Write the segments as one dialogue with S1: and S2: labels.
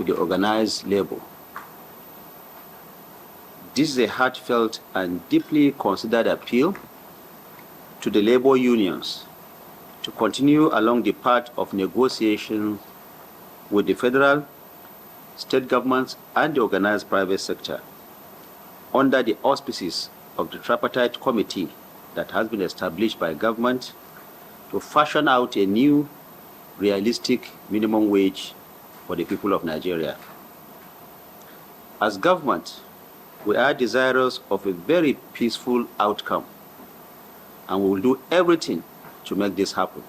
S1: to the organized labor. This is a heartfelt and deeply considered appeal to the labor unions to continue along the path of negotiation with the federal, state governments, and the organized private sector under the auspices of the tripartite committee that has been established by government to fashion out a new, realistic minimum wage for the people of Nigeria. As government, we are desirous of a very peaceful outcome, and we will do everything to make this happen.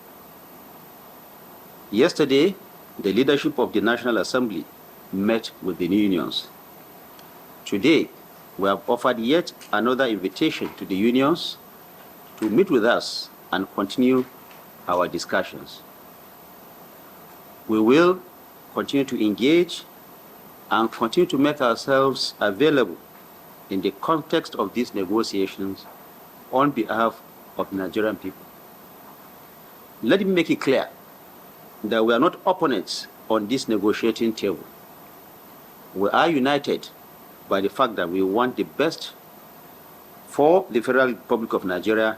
S1: Yesterday, the leadership of the National Assembly met with the unions. Today, we have offered yet another invitation to the unions to meet with us and continue our discussions. We will continue to engage and continue to make ourselves available in the context of these negotiations on behalf of Nigerian people. Let me make it clear that we are not opponents on this negotiating table. We are united by the fact that we want the best for the Federal Republic of Nigeria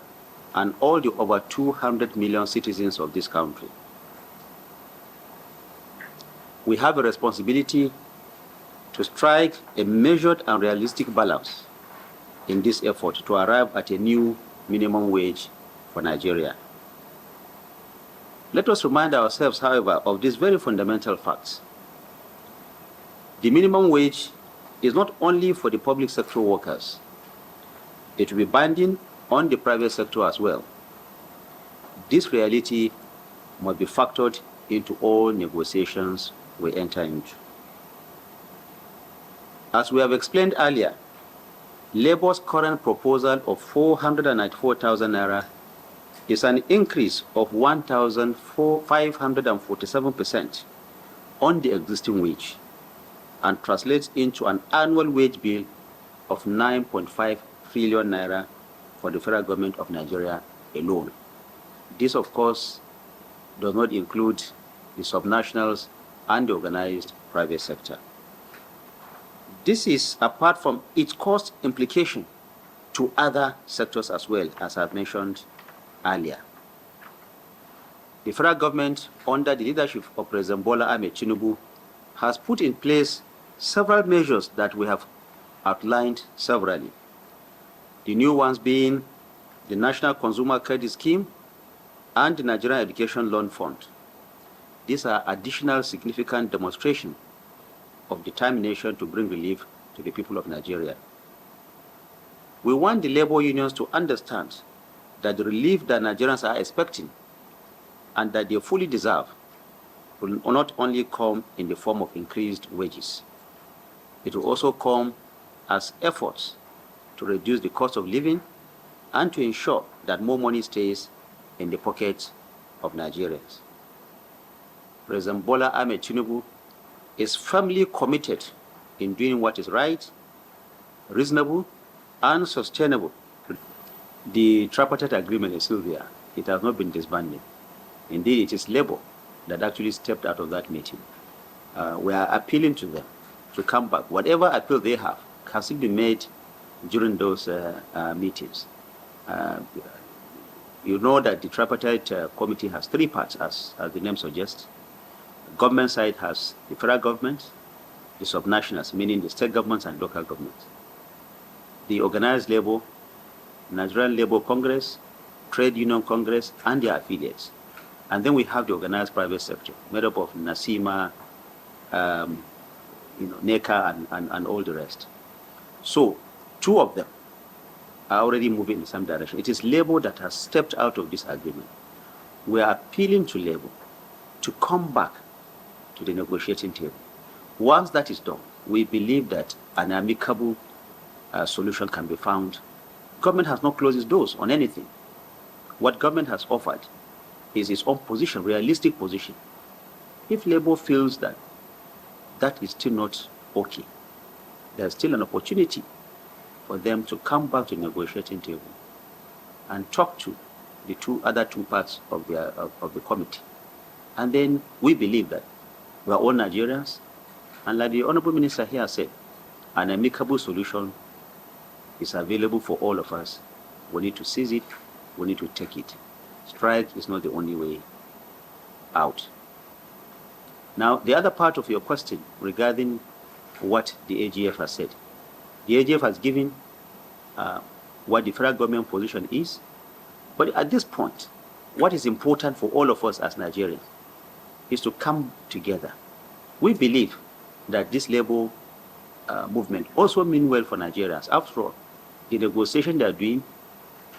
S1: and all the over 200 million citizens of this country. We have a responsibility to strike a measured and realistic balance in this effort to arrive at a new minimum wage for Nigeria. Let us remind ourselves, however, of these very fundamental facts. The minimum wage is not only for the public sector workers. It will be binding on the private sector as well. This reality must be factored into all negotiations we enter into. As we have explained earlier, Labour's current proposal of 494,000 naira is an increase of 1,547% on the existing wage and translates into an annual wage bill of 9.5 trillion naira for the federal government of Nigeria alone. This, of course, does not include the subnationals and the organized private sector. This is apart from its cost implication to other sectors as well, as I've mentioned earlier. The federal government, under the leadership of President Bola Ahmed Tinubu, has put in place several measures that we have outlined severally. The new ones being the National Consumer Credit Scheme and the Nigerian Education Loan Fund. These are additional significant demonstration of determination to bring relief to the people of Nigeria. We want the labor unions to understand that the relief that Nigerians are expecting and that they fully deserve will not only come in the form of increased wages. It will also come as efforts to reduce the cost of living and to ensure that more money stays in the pockets of Nigerians. President Bola Ahmed Tinubu is firmly committed in doing what is right, reasonable, and sustainable. The tripartite agreement is still there. It has not been disbanded. Indeed, it is Labour that actually stepped out of that meeting. We are appealing to them to come back. Whatever appeal they have can still be made during those meetings. You know that the tripartite committee has three parts, as the name suggests. The government side has the federal government, the subnationals, meaning the state governments and local governments, the organized labor, Nigerian Labour Congress, Trade Union Congress, and their affiliates. And then we have the organized private sector, made up of NASIMA, NECA, and all the rest. So, two of them are already moving in some direction. It is Labour that has stepped out of this agreement. We are appealing to Labour to come back to the negotiating table. Once that is done, we believe that an amicable solution can be found. Government has not closed its doors on anything. What government has offered is its own position, realistic position. If Labour feels that that is still not okay, there's still an opportunity for them to come back to the negotiating table and talk to the other two parts of the committee. And then we believe that we are all Nigerians, And like the Honorable Minister here said, an amicable solution is available for all of us. We need to seize it. We need to take it. Strike is not the only way out. Now, the other part of your question regarding what the AGF has said. The AGF has given what the federal government position is. But at this point, what is important for all of us as Nigerians is to come together. We believe that this labor movement also means well for Nigerians. After all, the negotiation they are doing,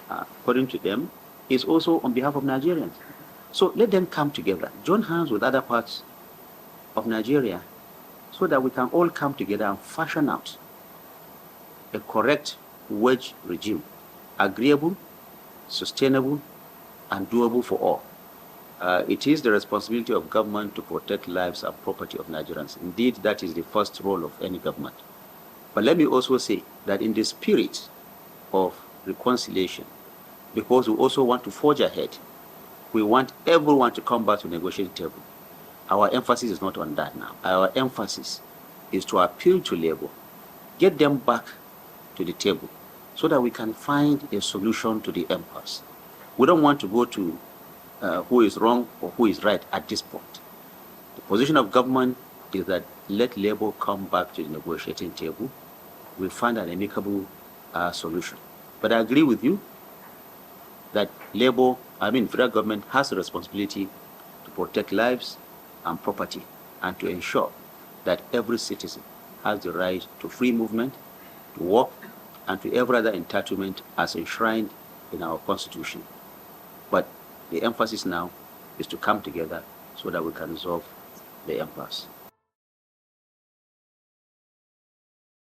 S1: according to them, is also on behalf of Nigerians. So let them come together, join hands with other parts of Nigeria, so that we can all come together and fashion out a correct wage regime, agreeable, sustainable, and doable for all. It is the responsibility of government to protect lives and property of Nigerians. Indeed, that is the first role of any government. But let me also say that in the spirit of reconciliation, because we also want to forge ahead, we want everyone to come back to the negotiating table. Our emphasis is not on that now. Our emphasis is to appeal to labor, get them back to the table so that we can find a solution to the impasse. We don't want to go to who is wrong or who is right at this point. The position of government is that let labor come back to the negotiating table. We'll find an amicable solution. But I agree with you that federal government has a responsibility to protect lives and property and to ensure that every citizen has the right to free movement, to work, and to every other entitlement as enshrined in our Constitution. But the emphasis now is to come together so that we can resolve the impasse.